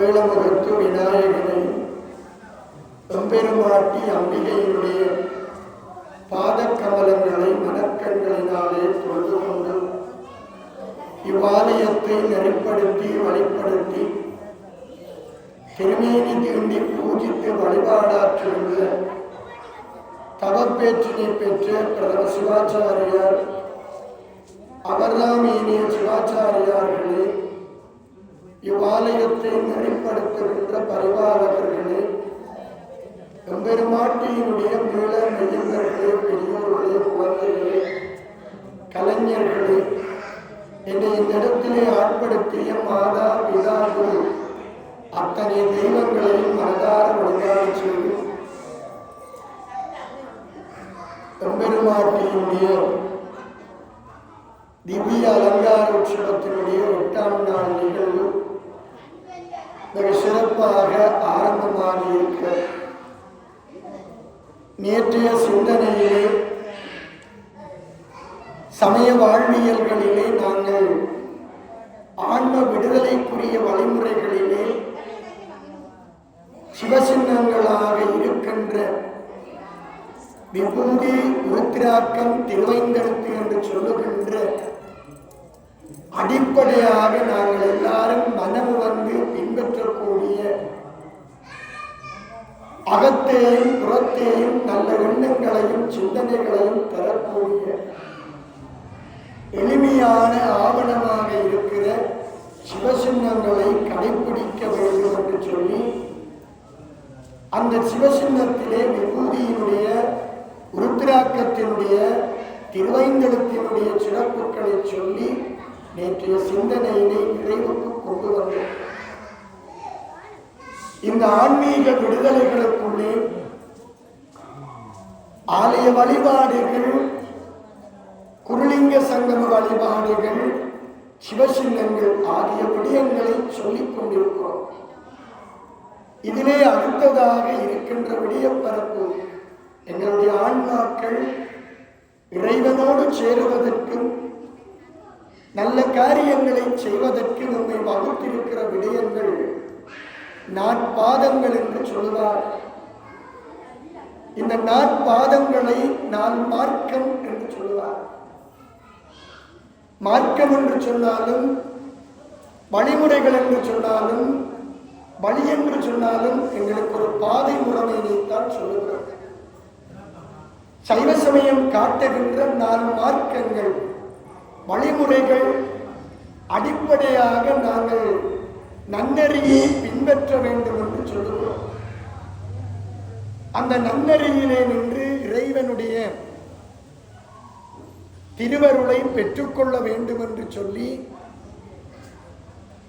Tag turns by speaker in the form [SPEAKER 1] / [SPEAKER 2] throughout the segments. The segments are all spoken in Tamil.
[SPEAKER 1] வேளமுகத்து விநாயகனையும் எம்பெருமாட்டி அம்பிகையினுடைய பாதக்கமலங்களை மனக்கண்களினாலே தொழுது கொண்டு இவ்வாலயத்தை நெறிப்படுத்தி வழிப்படுத்தி திருமேனி தீண்டி பூஜித்து வழிபாடாற்றுள்ள தவப்பேற்றினை பெற்ற பிரதம சிவாச்சாரியார் அவர்தாம் ஏனிய சிவாச்சாரியார்களே, இவ்வாலயத்தை நெறிப்படுத்துகின்ற பரிபாலகர்களே, எம்பெருமாட்டியினுடைய மீள மெய்யர்களே, பெரியோர்களே, குழந்தைகளே, கலைஞர்களே, என்னை இந்த இடத்திலே ஆட்படுத்திய மாதா பிதா குரு அத்தனை தெய்வங்களையும் மனதார வழிபாடு செய்து எம்பெருமாட்டியினுடைய திவ்ய அலங்கார உற்சவத்தினுடைய 8ஆம் நாள் நிகழ்வு மிக சிறப்பாக ஆரம்பமாக இருக்க நேற்றைய சிந்தனையிலே சமய வாழ்வியல்களிலே நாங்கள் ஆன்ம விடுதலைக்குரிய வழிமுறைகளிலே சிவசின்னங்களாக இருக்கின்ற விபூதி, உருத்திராக்கம், திருவைந்தெழுத்து என்று சொல்லுகின்ற அடிப்படையாக நாங்கள் எல்லாரும் மனம் வந்து பின்பற்றக்கூடிய அகத்தையும் புறத்தையும் நல்ல எண்ணங்களையும் சிந்தனைகளையும் தரக்கூடிய எளிமையான ஆவணமாக இருக்கிற சிவசின்னங்களை கடைபிடிக்க வேண்டும் என்று சொல்லி அந்த சிவசின்னத்திலே விபூதியினுடைய, உருத்திராக்கத்தினுடைய, திருவைந்தெழுத்தினுடைய சிறப்புகளை சொல்லி நேற்றைய சிந்தனையினை நிறைவுக்கு கொண்டு வந்தோம். இந்த ஆன்மீக விடுதலைகளுக்குள்ளே ஆலய வழிபாடுகள், குருலிங்க சங்கம வழிபாடுகள், சிவசின்னங்கள் ஆகிய விடயங்களை சொல்லிக் கொண்டிருக்கிறோம். இதிலே அடுத்ததாக இருக்கின்ற விடயப்பரப்பு எங்களுடைய ஆன்மாக்கள் இறைவனோடு சேருவதற்கும் நல்ல காரியங்களை செய்வதற்கு நம்மை வகுத்திருக்கிற விடயங்கள் நாற்பாதங்கள் என்று சொல்வார். இந்த நாற்பாதங்களை நான் மார்க்கம் என்று சொல்வார். மார்க்கம் என்று சொன்னாலும், வழிமுறைகள் என்று சொன்னாலும், வழி என்று சொன்னாலும் எங்களுக்கு ஒரு பாதை முறைமையைத்தான் சொல்லுகிறோம். சைவ சமயம் காட்டுகின்ற 4 மார்க்கங்கள், வழிமுறைகள் அடிப்படையாக நாங்கள் நன்னெறியை பின்பற்ற வேண்டும் என்று சொல்லுகிறோம். அந்த நன்னெறியிலே நின்று இறைவனுடைய திருவருளை பெற்றுக்கொள்ள வேண்டும் என்று சொல்லி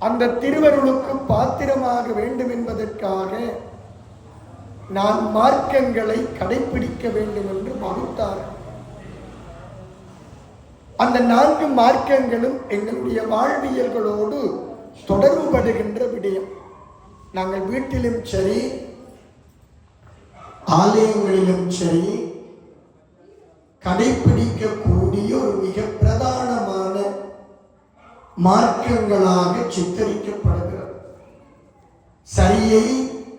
[SPEAKER 1] அந்த திருவருளுக்கு பாத்திரமாக வேண்டும் என்பதற்காக நான் மார்க்கங்களை கடைபிடிக்க வேண்டும் என்று வகுத்தார். அந்த 4 மார்க்கங்களும் எங்களுடைய வாழ்வியல்களோடு தொடர்புபடுகின்ற விடயம். நாங்கள் வீட்டிலும் சரி, ஆலயங்களிலும் சரி கடைபிடிக்கக்கூடிய ஒரு மிக பிரதானமான மார்க்கங்களாக சித்தரிக்கப்படுகிறது. சரியை,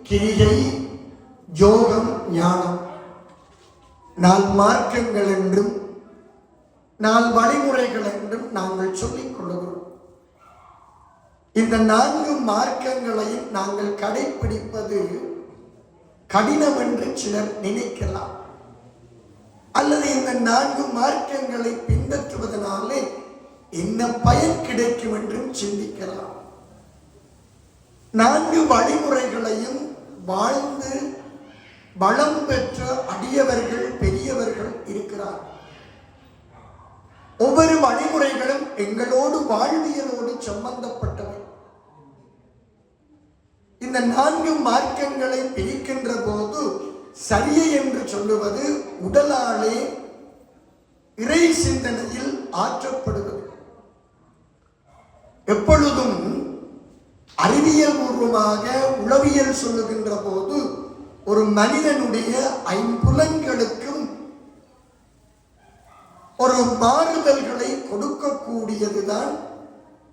[SPEAKER 1] கிரியை, யோகம், ஞானம் 4 மார்க்கங்கள் என்றும் 4 வழிமுறைகள் என்றும் நாங்கள் சொல்லிக் கொள்கிறோம். இந்த 4 மார்க்கங்களையும் நாங்கள் கடைபிடிப்பது கடினம் என்று சிலர் நினைக்கலாம். அல்லது இந்த 4 மார்க்கங்களை பின்பற்றுவதனாலே என்ன பயன் கிடைக்கும் என்றும் சிந்திக்கலாம். 4 வழிமுறைகளையும் வாழ்ந்து வளம் பெற்ற அடியவர்கள், பெரியவர்கள் இருக்கிறார். ஒவ்வொரு வழிமுறைகளும் எங்களோடு வாழ்வியலோடு சம்பந்தப்பட்டவை. இந்த 4 மார்க்கங்களை பிரிக்கின்ற போது சரியை என்று சொல்லுவது உடலாலே இறை சிந்தனையில் ஆற்றப்படுவது. எப்பொழுதும் அறிவியல் பூர்வமாக உளவியல் சொல்லுகின்ற போது ஒரு மனிதனுடைய 5 புலன்களுக்கும் ஒரு மாறுதல்களை கொடுக்கக்கூடியதுதான்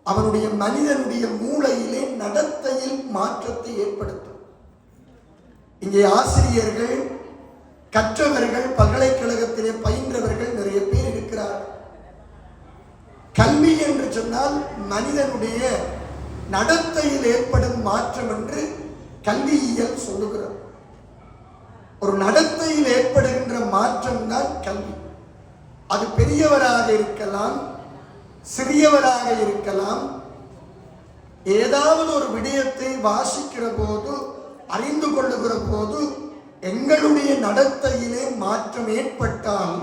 [SPEAKER 1] அவனுடைய மனிதனுடைய மூளையிலே நடத்தையில் மாற்றத்தை ஏற்படுத்தும். இங்கே ஆசிரியர்கள், கற்றவர்கள், பல்கலைக்கழகத்திலே பயின்றவர்கள் நிறைய பேர் இருக்கிறார்கள். கல்வி என்று சொன்னால் மனிதனுடைய நடத்தையில் ஏற்படும் மாற்றம் என்று கல்வியியல் சொல்லுகிறது. ஒரு நடத்தையில் ஏற்படுகின்ற மாற்றம் தான் கல்வி. அது பெரியவராக இருக்கலாம், சிறியவராக இருக்கலாம். ஏதாவது ஒரு விடயத்தை வாசிக்கிற போது, அறிந்து கொள்ளுகிற போது எங்களுடைய நடத்தையிலே மாற்றம் ஏற்பட்டால்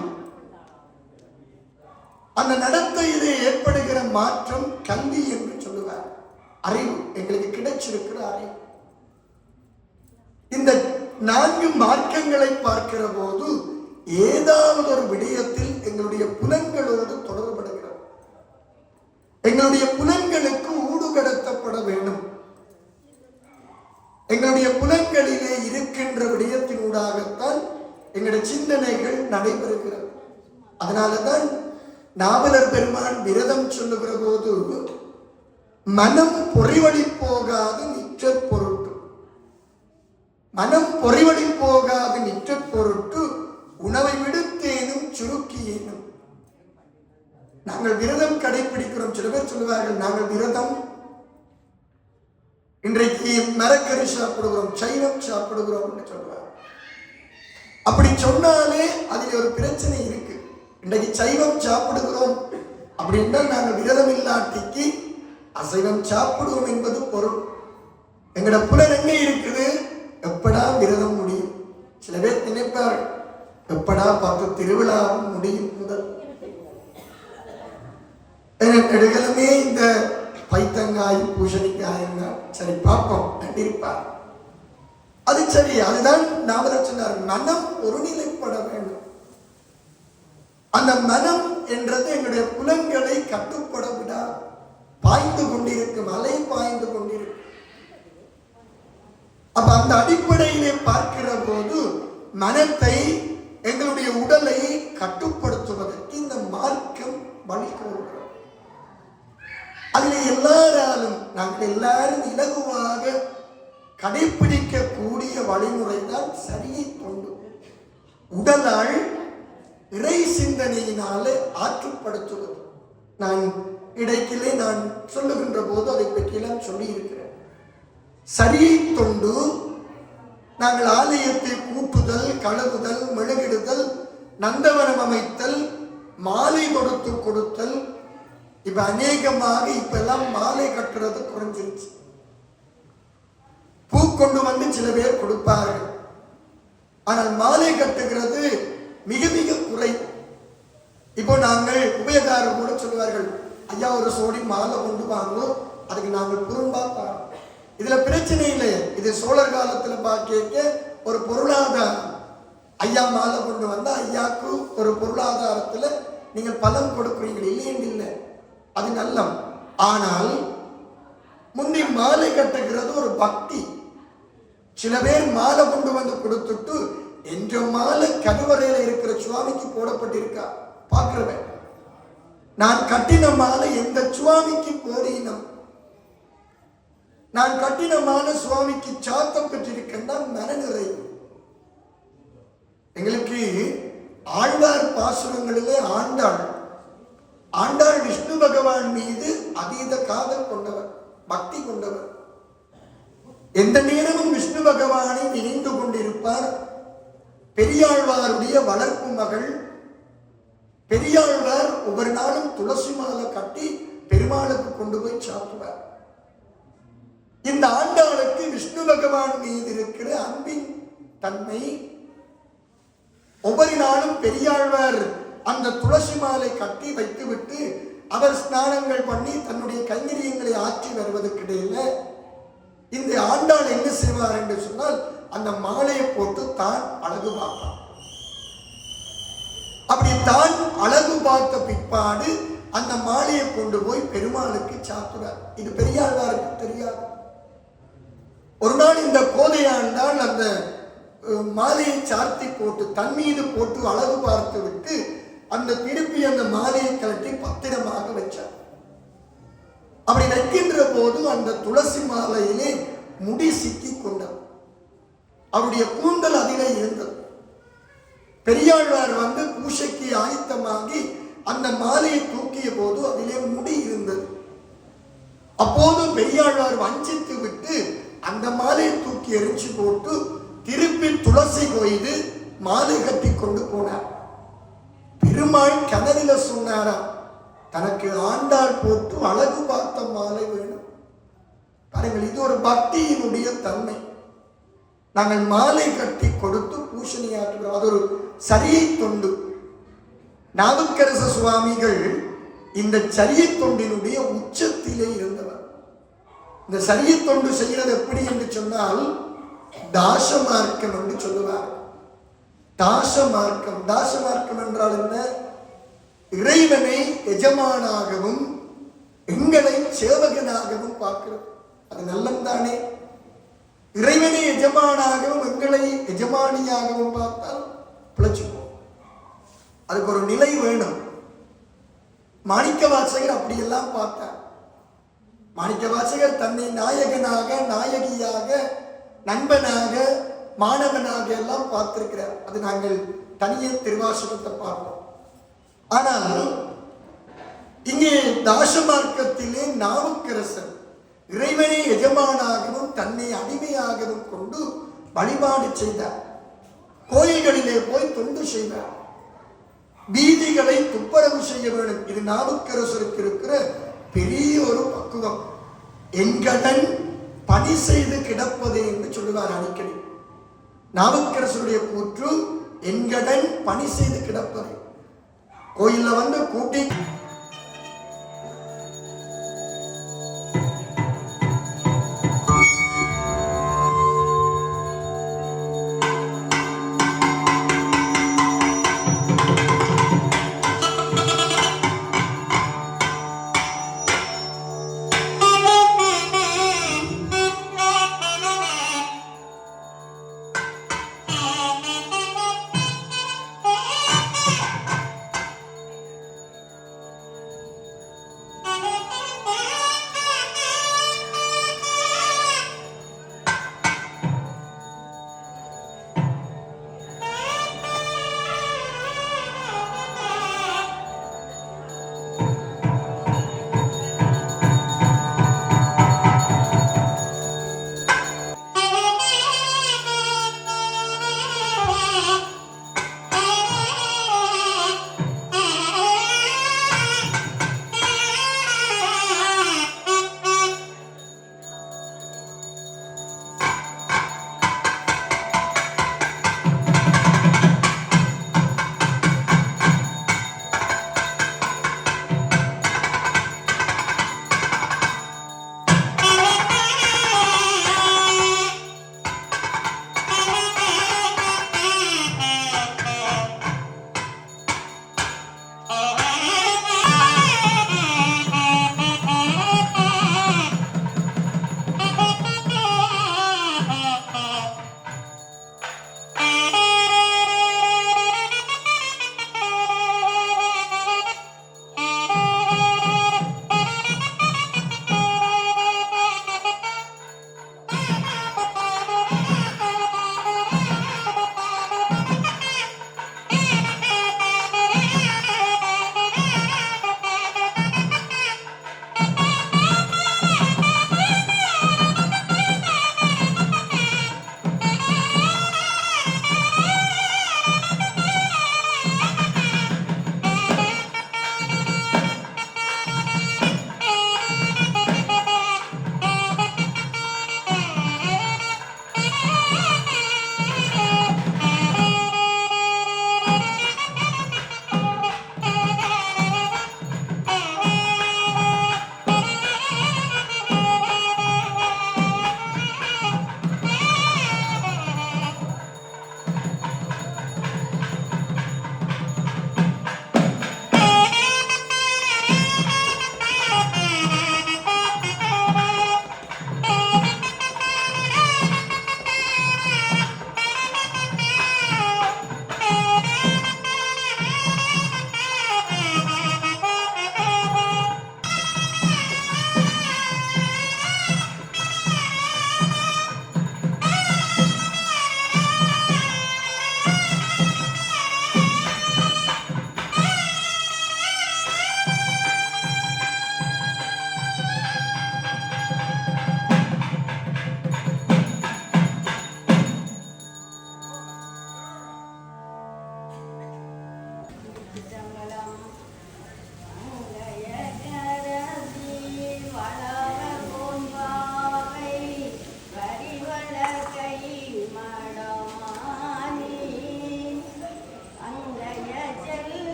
[SPEAKER 1] அந்த நடத்தையிலே ஏற்படுகிற மாற்றம் கல்வி என்று சொல்லுவார். அறிவு, எங்களுக்கு கிடைச்சிருக்கிற அறிவு. இந்த 4 மார்க்கங்களை பார்க்கிற போது ஏதாவது ஒரு விடயத்தில் எங்களுடைய புலன்களோடு தொடர்படுகிறது. எங்களுடைய புலன்களுக்கு ஊடுகடத்தப்பட வேண்டும். எங்களுடைய புலன்களிலே இருக்கின்ற விடயத்தினூடாகத்தான் எங்களுடைய சிந்தனைகள் நடைபெறுகிறது. அதனாலதான் நாவலர் பெருமான் விரதம் சொல்லுகிற போது மனம் பொறிவழி போகாது நிற்றற் பொருட்டு, மனம் பொறிவழி போகாது நிற்றற் பொருட்டு உணவை விடுத்தேனும் சுருக்கியேனும். நாங்கள் விரதம் கடைபிடிக்கிறோம். சில பேர் சொல்லுவார்கள், நாங்கள் விரதம் இன்றைக்கு மரக்கறி சாப்பிடுகிறோம், சைவம் சாப்பிடுகிறோம் என்று சொல்லுவார். அப்படி சொன்னாலே அதில் ஒரு பிரச்சனை இருக்கு. இன்றைக்கு சைவம் சாப்பிடுகிறோம் அப்படின்னா நாங்கள் விரதம் இல்லாட்டிக்கு அசைவம் சாப்பிடுவோம் என்பது பொருள். எங்களோட புலன் எங்க இருக்குது? எப்படா விரதம் முடியும்? சில பேர் நினைப்பார், எப்படா 10 திருவிழாவும் முடியும் முதல். நெடுகளுமே இந்த பைத்தங்காய் பூசணிக்காய் சரி பார்ப்போம் இருப்பார். அது சரி, அதுதான் நாவலர் சொன்னார், மனம் ஒருநிலைப்பட வேண்டும். அந்த மனம் என்றது எங்களுடைய புலன்களை கட்டுப்பட விடா, பாய்ந்து கொண்டிருக்கும், அலை பாய்ந்து கொண்டிருக்கும். அப்ப அந்த அடிப்படையிலே பார்க்கிற போது மனத்தை, எங்களுடைய உடலை கட்டுப்படுத்துவதற்கு இந்த மார்க்கம் வழிகோருகிறது. அதில் எல்லாராலும், நாங்கள் எல்லாரும் இலகுவாக கடைபிடிக்கக்கூடிய வழிமுறை தான் சரியை தொண்டு. உடலால் இறை சிந்தனையினாலே ஆற்றுப்படுத்துவது. நான் இடைக்கிலே நான் சொல்லுகின்ற போது அதை பற்றியெல்லாம் சொல்லி இருக்கிறேன். சரியை தொண்டு, நாங்கள் ஆலயத்தை கூட்டுதல், கழுவுதல், மெழுகிடுதல், நந்தவனம் அமைத்தல், மாலை கொடுத்தல். இப்ப அநேகமாக இப்ப எல்லாம் மாலை கட்டுறது குறைஞ்சிருச்சு. பூ கொண்டு வந்து சில பேர் கொடுப்பார்கள், ஆனால் மாலை கட்டுகிறது மிக மிக குறை. இப்போ நாங்கள் உபயதாரர் கூட சொல்லுவார்கள், ஐயா ஒரு சோடி மாலை கொண்டு வாங்கும், அதுக்கு நாங்கள் குறும்பா பாருங்க. இதுல பிரச்சனை இல்லை. இது சோழர் காலத்துல பாக்க ஒரு பொருளாதாரம். ஐயா மாலை கொண்டு வந்தா ஐயாக்கு ஒரு பொருளாதாரத்துல நீங்கள் பலன் கொடுக்குறீங்க, இல்லைன்னு இல்லை, அது நல்லம். ஆனால் முந்தி மாலை கட்டுகிறது ஒரு பக்தி. சில பேர் மாலை கொண்டு வந்து கொடுத்துட்டு என்ற மாலை கருவறையில இருக்கிற சுவாமிக்கு போடப்பட்டிருக்கா பார்க்கிறவன், நான் கட்டின மாலை எந்த சுவாமிக்கு போடினம், நான் கட்டின மாலை சுவாமிக்கு சாத்தம் பெற்றிருக்கின்ற மனநிறைவு. எங்களுக்கு ஆழ்வார் பாசுரங்களிலே ஆண்டாள் விஷ்ணு பகவான் மீது அதீத காதல் கொண்டவர், பக்தி கொண்டவர். எந்த நேரமும் விஷ்ணு பகவானை நினைந்து கொண்டிருப்பார். பெரியாழ்வாருடைய வளர்ப்பு மகள். பெரியாழ்வார் ஒவ்வொரு நாளும் துளசி மாலை கட்டி பெருமாளுக்கு கொண்டு போய் சாப்பிடுவார். இந்த ஆண்டாளுக்கு விஷ்ணு பகவான் மீது இருக்கிற அன்பின் தன்மை. ஒவ்வொரு நாளும் பெரியாழ்வார் அந்த துளசி மாலை கட்டி வைத்துவிட்டு அவர் ஸ்நானங்கள் பண்ணி தன்னுடைய கைங்கரியங்களை ஆற்றி வருவதற்கிடையில இந்த ஆண்டாள் என்ன செய்வார் என்று சொன்னால், அந்த மாலையை போட்டு தான் அழகு பார்ப்பார். அப்படி தான் அழகு பார்த்த பிற்பாடு அந்த மாலையை கொண்டு போய் பெருமாளுக்கு சாத்துறார். இது பெரியாழ்வாருக்கு தெரியாது. ஒரு நாள் இந்த கோதையாண்டால் அந்த மாலையை சார்த்தி போட்டு தன் மீது போட்டு அழகு பார்த்து விட்டு அந்த திருப்பி அந்த மாலையை கழட்டி பத்திரமாக வச்சார். அப்படி வைக்கின்ற போது அந்த துளசி மாலையிலே முடி சிக்கி கொண்டார். அவருடைய கூந்தல் அதிலே இருந்தது. பெரியாழ்வார் வந்து பூசைக்கு ஆயத்தமாகி அந்த மாலையை தூக்கிய போது அதிலே முடி இருந்தது. அப்போது பெரியாழ்வார் வஞ்சித்து விட்டு அந்த மாலையை தூக்கி எரிச்சு போட்டு திருப்பி துளசி கொய்து மாலை கட்டி கொண்டு போனார். பெருமாள் கனவில சொன்னாரா, தனக்கு ஆண்டாள் போட்டு அழகு பார்த்த மாலை வேணும். பாருங்கள், இது ஒரு பக்தியினுடைய தன்மை. நாங்கள் மாலை கட்டி கொடுத்து பூஷணியாற்றுகிறோம். அது ஒரு சரியை தொண்டு. நாவுக்கரச சுவாமிகள் இந்த சரியை தொண்டினுடைய உச்சத்திலே இருந்தவர். இந்த சரியை தொண்டு செய்கிறது எப்படி என்று சொன்னால் தாசமார்க்கம் என்று சொல்லுவார். தாசமார்க்கம், தாசமார்க்கம் என்றால் என்ன? இறைவனை எஜமானாகவும் எங்களை சேவகனாகவும் பார்க்கிறது. அது நல்லதானே? இறைவனை எஜமானாகவும் எங்களை எஜமானியாகவும் பார்த்தால் பிழைச்சுப்போம். அதுக்கு ஒரு நிலை வேணும். மாணிக்க வாசகர் அப்படியெல்லாம் பார்த்தார். மாணிக்க வாசகர் தன்னை நாயகனாக, நாயகியாக, நண்பனாக, மாணவனாக எல்லாம் பார்த்திருக்கிறார். அது நாங்கள் தனியே திருவாசகத்தை பார்ப்போம். ஆனால் இங்கே தாசமார்க்கத்திலே நாவுக்கரசர் இறைவனை எஜமானாகவும் தன்னை அடிமையாகவும் கொண்டு வழிபாடு செய்தார். கோயில்களிலே போய் தொண்டு செய்தார். வீதிகளை துப்புரவு செய்ய வேண்டும். இது நாவுக்கரசருக்கு இருக்கிற பெரிய ஒரு பக்குவம். என்கடன் பணி செய்து கிடப்பது என்று சொல்லுவார் அடிக்கடி. நாவுக்கரசருடைய கூற்று என்கடன் பணி செய்து கிடப்பது. கோயில்ல வந்து கூட்டி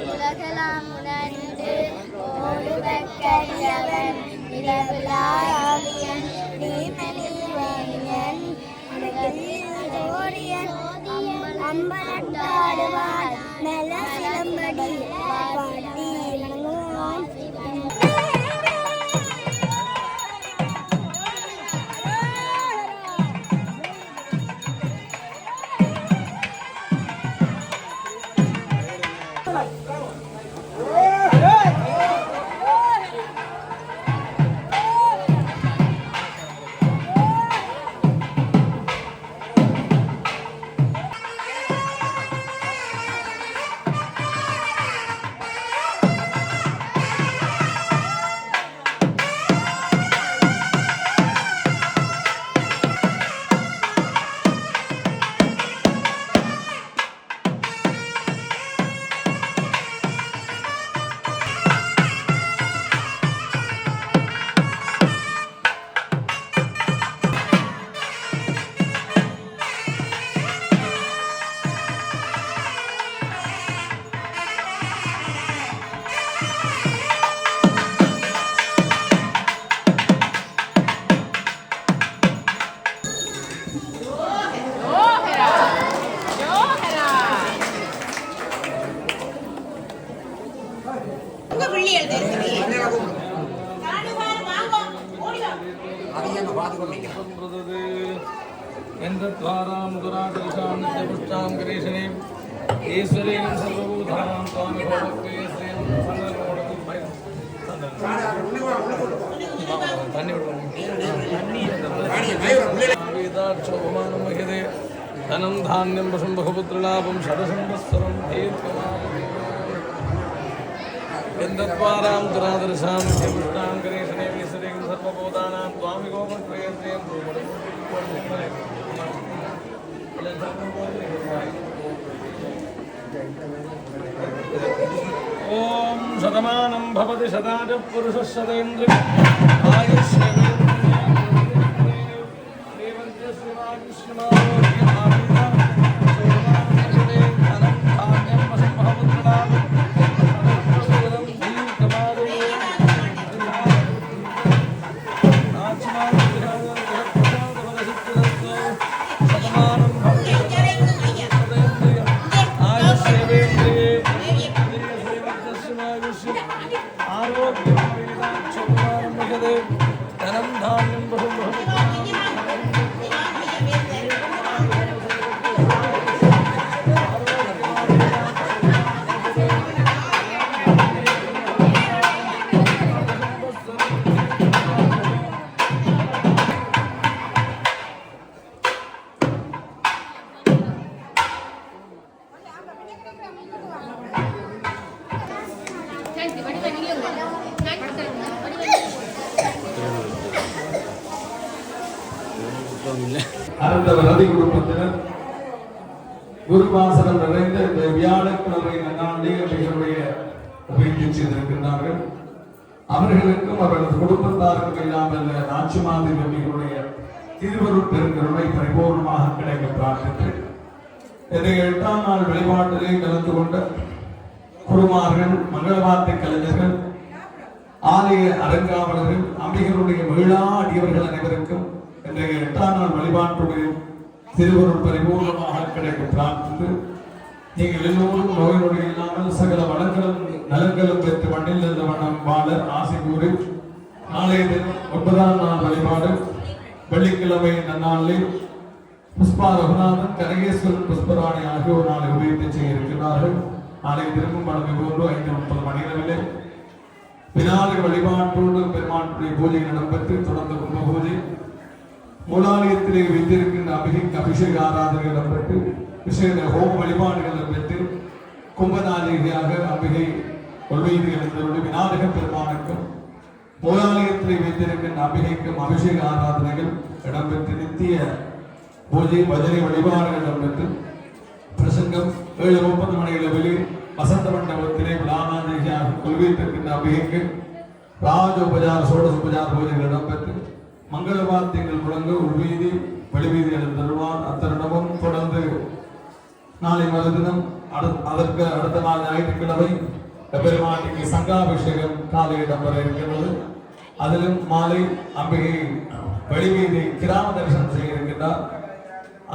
[SPEAKER 2] உலகலாம் உணர்ந்து ஓடுவக்கரியவன் நிலவுலாவியன் நீமலிவேயன் ஓடியன் அம்பலத்தாடுவான் நல்ல சிலம்படி பாடி வணங்குவான்.
[SPEAKER 3] धनं धान्यं वशं बहुपुत्रलाभं षडसंवत्सरं यन्द्वारां दुरादर्शां पुष्टां गणेशने विसरें सर्वबोधानां त्वामिगोपं प्रयन्ते ॐ शतमानं भवति शताज पुरुषः शतेन्द्रिय அரசு குடும்பத்தினர் குருவாசனம் நிறைந்த இந்த வியாழக்கிழமை நன்னாளிகளுடைய உபயோகி செய்திருக்கின்றார்கள். அவர்களுக்கும் அவர்களது குடும்பத்தாருக்கும் இல்லாமல் நாச்சிமாதி நம்பிகளுடைய திருவருட் பெருங்கருணை பரிபூர்ணமாக கிடைக்க பிரார்த்தித்து இன்றைய 8ஆம் நாள் வழிபாட்டிலே கலந்து கொண்ட குருமார்கள், மங்களவார்த்தை கலைஞர்கள், ஆலய அலங்காவலர்கள், அம்பிகளுடைய மகிழா அடியவர்கள் அனைவருக்கும் இன்றைய 8ஆம் நாள் வழிபாட்டுடைய திருவருள் பரிபூர்ணமாக கிடைக்க பிரார்த்தித்து நீங்கள் எல்லோரும் நோய் நொடி இல்லாமல் சகல வளங்களும் நலங்களும் பெற்று மண்ணில் இருந்த வண்ணம் வாழ ஆசை கூறி நாளைய தினம் 9ஆம் நாள் வழிபாடு வெள்ளிக்கிழமை நன்னாளில் புஷ்பா ரகுநாதன், கனகேஸ்வரன், புஷ்பராணி ஆகியோர் நாளை உபயோகித்து செய்ய இருக்கிறார்கள். நாளை திரும்பும் வழமை போன்று 5:30 மணிகளவிலே விநாயகர் வழிபாட்டோடு பெருமாட்டுடைய பூஜை இடம்பெற்று தொடர்ந்து கும்ப பூஜை, மூலாலயத்திலே வைத்திருக்கின்ற அபிஷேக ஆராதனை இடம்பெற்று விசேட ஹோம வழிபாடுகள் இடம்பெற்று கும்பநாயகியாக அம்பிகை கொள்வீதிகள் இருந்தவருடைய விநாயகர் பெருமானுக்கும் மூலாலயத்திலே வைத்திருக்கின்ற அம்பிகைக்கும் அபிஷேக ஆராதனைகள் இடம்பெற்று நித்திய பூஜை பஜனை வழிபாடுகள் இடம்பெற்று பிரசங்கம் 7:30 மணிகளவிலே வசந்த மண்டபத்திலே விழாநாயகியாக கொள்வீட்டிருக்கின்ற அம்பிகைக்கு ராஜோபஜார சோடசோபஜார பூஜைகள் இடம்பெற்று மங்கள வாத்தியங்கள் முழங்க உள்வீதி வெளிவீதிகள் தருவார். அத்தருடமும் தொடர்ந்து நாளை மறுதினம் அதற்கு அடுத்த நாள் ஞாயிற்றுக்கிழமை பெருமாட்டிக்கு சங்காபிஷேகம் காலை இடம்பெற இருக்கிறது. அதிலும் மாலை அம்பிகை வெளிவீதி கிராம தரிசனம் செய்ய இருக்கின்றார்.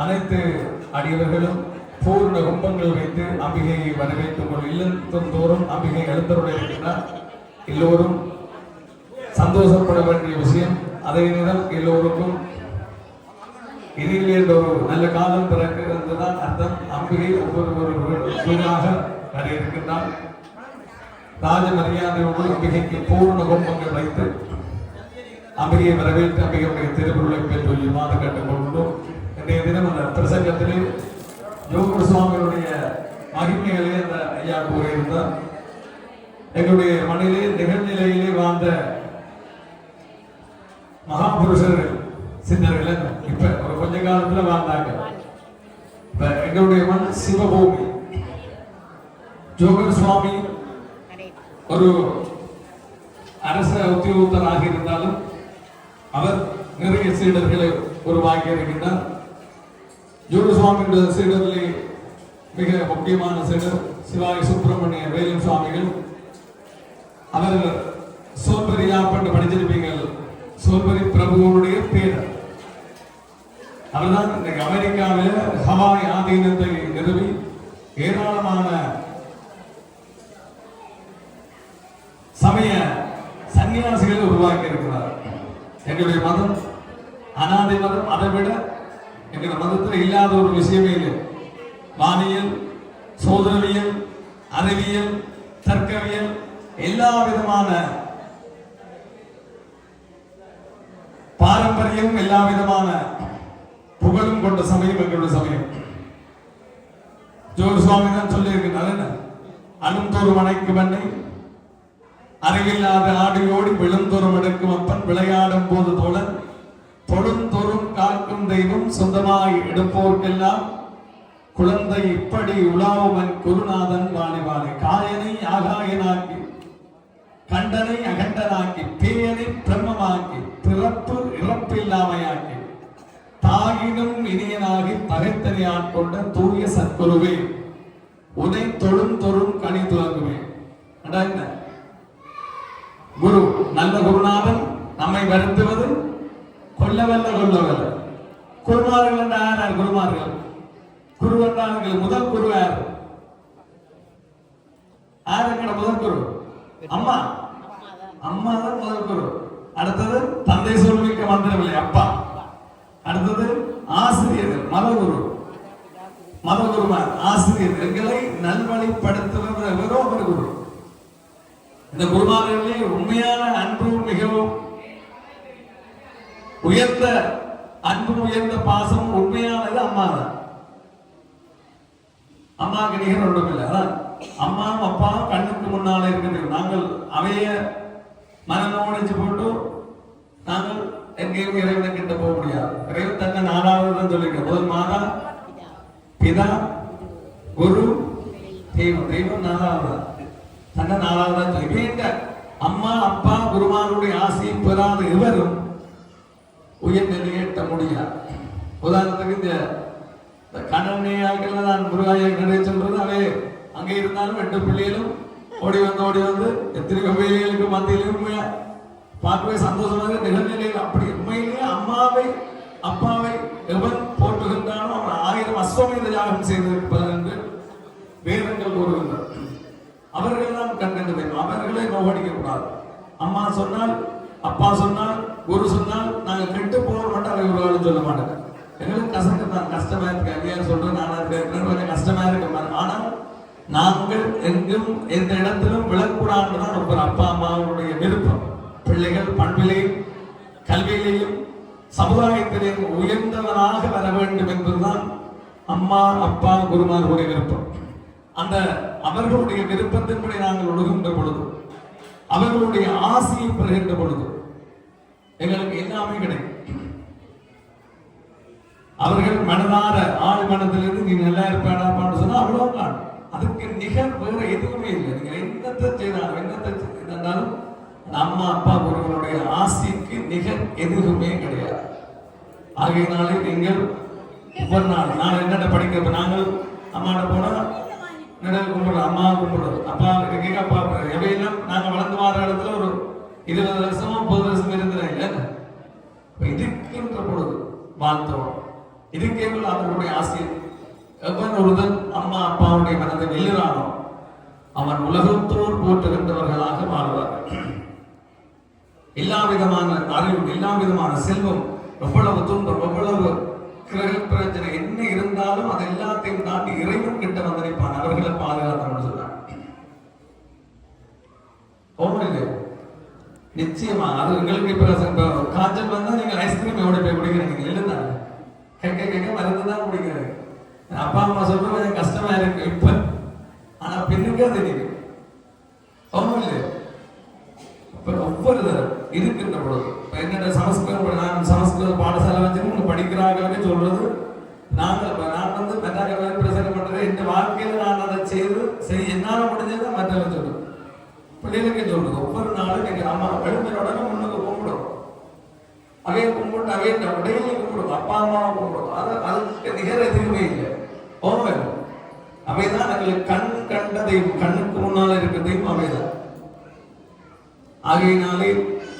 [SPEAKER 3] அனைத்து அடியவர்களும் பூர்ண கும்பங்கள் வைத்து அம்பிகையை வரவேற்கும் ஒரு இல்லத்தின் தோறும் அம்பிகை எழுந்தருடைய இருக்கின்றார். எல்லோரும் சந்தோஷப்பட வேண்டிய விஷயம். அதே நேரம் எல்லோருக்கும் இதில் ஒரு நல்ல காலம் பிறக்குதான் அர்த்தம். அம்பிகை ஒவ்வொரு சூழலாக வர இருக்கின்றார். ராஜ மரியாதையோடு அம்பிகைக்கு பூர்ண கும்பங்கள் வைத்து அம்பிகையை வரவேற்று அம்பிகையுடைய திருவுருளை பெற்றுமாறு கேட்டுக்கொண்டோம். இன்றைய தினம் அந்த பிரசங்கத்திலே யோக சுவாமிகளுடைய மகிமைகளே அந்த ஐயா கூறியிருந்தார். எங்களுடைய மண்ணிலே நிகழ்நிலையிலே வாழ்ந்த மகாபுருஷர்கள் சின்னர்கள் இப்ப ஒரு கொஞ்ச காலத்துல வாழ்ந்தாங்க. இப்ப எங்களுடைய மண் சிவபூமி. ஜோகர் சுவாமி ஒரு அரச உத்தியோகத்தராக இருந்தாலும் அவர் நிறைய சீடர்களை உருவாக்கி இருக்கின்றார். ஜோகர் சுவாமியுடைய சீடர்களே மிக முக்கியமான சீடர் சிவாய் சுப்பிரமணிய வேலன் சுவாமிகள். அவர் சோல்பரியாப்பட்டு படிச்சிருப்பீங்கள். சோல்பரி பிரபுவனுடைய பேரர். அவர்தான் இன்றைக்கு அமெரிக்காவில் ஹவாய் ஆதீனத்தை நிறுவி ஏராளமான சமய சன்னியாசிகளை உருவாக்கி இருக்கிறார். எங்களுடைய மதம் அனாதை மதம் அதை விட எங்க மதத்தில் இல்லாத ஒரு விஷயமே இல்லை. வானியல், சோதனையியல், அறிவியல், தர்க்கவியல், எல்லா விதமான பாரம்பரியம், எல்லா விதமான புகழும் கொண்ட சமயம் எங்களுடைய சமயம். ஜோர் சுவாமி தான் சொல்லி இருக்கிறார், அணுந்தோறும் அணைக்கும் அன்னை, அறிவில்லாத ஆடியோடி விழுந்தோறும் எடுக்கும் அப்பன், விளையாடும் போது தோழன், தொழுந்தோறும் காக்கும் தெய்வம், சொந்தமாய் எடுப்போர்க்கெல்லாம் குழந்தை இப்படி உலாவுவன் குருநாதன் வாணிவானை, காயனை ஆகாயனாக்கி, கண்டனை அகண்டனாக்கி, பேயனை பிரம்மமாக்கி, பிறப்பு இறப்பில்லாமையாக்கி, தாயினும் இனியனாகி பகைத்தனை ஆட்கொண்ட தூய சத்குருவே, உனை தொழும் தொழும் கனி துவங்குவே. என்ன குரு? நல்ல குருநாதன் நம்மை வருத்துவது கொல்லவல்ல கொல்லவல்ல. குருமார்கள் என்ற யார்? குருமார்கள். குரு என்றார்கள். முதல் குரு யார்? யாருங்கிற முதல் குரு? அம்மா. அம்மா தான் முதல் குரு. அடுத்தது தந்தை சொல்மிக்க மந்திரவில்லை, அப்பா. அடுத்தது ஆசிரியர்கள், மதகுரு. மதகுருமார், ஆசிரியர், எங்களை நல்வழிப்படுத்துவதோ ஒரு குரு. இந்த குருமார்களே உண்மையான அன்பு, மிகவும் உயர்ந்த அன்பு, உயர்ந்த பாசம், உண்மையானது அம்மா தான். அம்மாவுக்கு நிகர் ஒன்றும் இல்லை. அதான் அம்மாவும் அப்பாவும் கண்ணுக்கு முன்னாலே இருக்கிறது. நாங்கள் அவைய மனநோடிச்சு போட்டு நாங்கள் எங்கேயும் இறைவனை கிட்ட போக முடியாது. இறைவன் தன்னை நாலாவது தான் சொல்லியிருக்க. முதல் மாதா, பிதா, குரு, தெய்வம். தெய்வம் நாலாவது தன்னை நாலாவது தான் சொல்லி. அம்மா அப்பா குருமாருடைய ஆசையை பெறாத இவரும் உயர்நிலையை எட்ட முடியாது. உதாரணத்துக்கு இந்த கண்ணனையாக்கள் தான் முருகாயை சொல்றது. அவை அங்கே இருந்தாலும் 8 பிள்ளைகளும் ஓடி வந்து எத்தனை பிள்ளைகளுக்கு மத்தியிலும் பார்க்கவே சந்தோஷமாக நிகழ்நிலையில். அப்படி உண்மையிலேயே அம்மாவை அப்பாவை எவன் போற்றுகின்றானோ அவன் 1000 அஸ்வமேத யாகம் செய்திருப்பார் என்று வேதங்கள் கூறுகின்றனர். அவர்கள் தான் கண்கண்டு தெய்வம். அவர்களை நோகடிக்க கூடாது. அம்மா சொன்னால், அப்பா சொன்னால், குரு சொன்னால் நாங்கள் கெட்டு போக மாட்டோம். அவை ஒரு ஆளும் சொல்ல மாட்டேன். எங்களுக்கு கஷ்டமா இருக்கு. ஐயா சொல்றேன், நான் கஷ்டமா இருக்கு. ஆனால் நாங்கள் எங்கும் எந்த இடத்திலும் விழக்கூடாதுதான் ஒரு அப்பா அம்மாவுடைய விருப்பம். பிள்ளைகள் பண்பிலையும் கல்வியிலையும் சமுதாயத்திலேயும் உயர்ந்தவனாக வர வேண்டும் என்பதுதான் அம்மா அப்பா குருமார்களுடைய விருப்பம். அந்த அவர்களுடைய விருப்பத்தின்படி நாங்கள் ஒழுகின்ற பொழுது, அவர்களுடைய ஆசையை பெறுகின்ற பொழுது எங்களுக்கு எல்லாமே கிடைக்கும். அவர்கள் மனதார ஆள் மனதிலிருந்து நீ நல்லா இருப்பாடாப்பான்னு சொன்னா அவ்வளவுதான். அதுக்கு நிகர் வேற எதுவுமே இல்லை. நீங்க என்னத்தை செய்தாலும் என்னத்தை செய்தாலும் அம்மா அப்பா குருகளுடைய ஆசைக்கு நிகர் எதுவுமே கிடையாது. ஆகையினாலே நீங்கள் ஒவ்வொரு நாள் நான் என்னென்ன படிக்கிறப்ப நாங்கள் அம்மாட்ட போனா நடல் கும்பிடுறோம், அம்மா கும்பிடுறோம், அப்பா கேட்க அப்பா எவையெல்லாம் நாங்கள் வளர்ந்து மாற இடத்துல ஒரு 20 வருஷமா 30 வருஷம் இருந்ததில்லை. இருக்கின்ற பொழுது வாழ்த்தோம். இதுக்கேவல் அவர்களுடைய ஆசை. எவன் ஒருவன் அம்மா அப்பாவுடைய மனதை வெல்லுறானோ அவன் உலகத்தோர் போற்றுகின்றவர்களாக வாழ்வார்கள். எல்லா விதமான அறிவும், எல்லா விதமான செல்வம், எவ்வளவு துன்பம், எவ்வளவு கிரக பிரச்சனை என்ன இருந்தாலும் அது எல்லாத்தையும் தாண்டி இறைவன் கிட்ட வந்திருப்பான். அவர்களை பாதுகாத்தோம்னு சொன்னாங்க. நிச்சயமா அது உங்களுக்கு இப்ப காய்ச்சல் வந்தா நீங்க ஐஸ்கிரீம் எவ்வளவு போய் குடிக்கிறீங்க இல்லைன்னா கேட்க மருந்துதான் குடிக்கிறது. அப்பா அம்மா சொல்றது எனக்கு கஷ்டமா இருக்கு இப்ப, ஆனா பெண்ணுக்கு அது தெரியும். ஒவ்வொரு தரம் இருக்கின்ற பொழுது என்னோட சமஸ்கிருதம், நான் சமஸ்கிருத பாடசாலை வச்சு படிக்கிறாங்க சொல்றது. நான் வந்து மெட்டாக பிரசங்கம் பண்றது இந்த வாழ்க்கையில நான் அதை செய்து என்னால முடிஞ்சதை மற்றவங்க சொல்றது, பிள்ளைகளுக்கு சொல்றது. ஒவ்வொரு நாளும் நீங்க அம்மா எழுந்தினோட முன்னுக்கு கும்பிடும், அவைய கும்பிட்டு அவைய உடையிலே கும்பிடும், அப்பா அம்மாவை கும்பிடும். அதுக்கு நிகர் எதுவுமே இல்லை. அவைதான் எங்களுக்கு கண் கண்ட தெய்வம், கண்ணுக்கு முன்னால இருக்கிற தெய்வம் அவைதான். ஆகையினாலே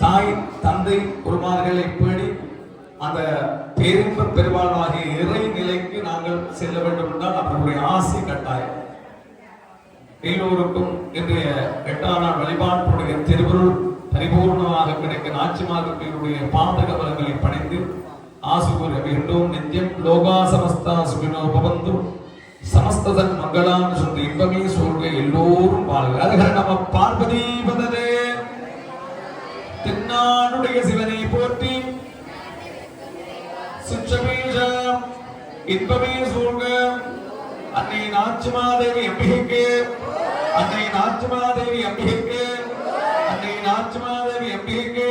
[SPEAKER 3] தாய் தந்தை குருமார்களை பேடி அந்த பேரின்ப பெருவாழ்வாகிய இறை நிலைக்கு நாங்கள் செல்ல வேண்டும் என்றால் அவர்களுடைய ஆசை கட்டாயம். எல்லோருக்கும் இன்றைய 8ஆம் நாள் வழிபாட்டுடைய திருவருள் பரிபூர்ணமாக கிடைக்க நாச்சிமார்களுடைய பாதக பலங்களை பணிந்து ஆசுகுரவிண்டோம் நெஞ்சம் லோகா சமஸ்தா சுகினோ பவந்து சமஸ்ததன் மங்களான் சுந்து இன்பமே சூழ்க எல்லோரும் வாழ்க. அதுகர நம பார்வதி பததே. தென்னாடுடைய சிவனை போற்றி சுச்சமேஷம் இன்பமே சூழ்க. அன்னை நாச்சிமாதேவி அம்பிகைக்கு, அன்னை நாச்சிமாதேவி அம்பிகைக்கு, அன்னை நாச்சிமாதேவி அம்பிகைக்கு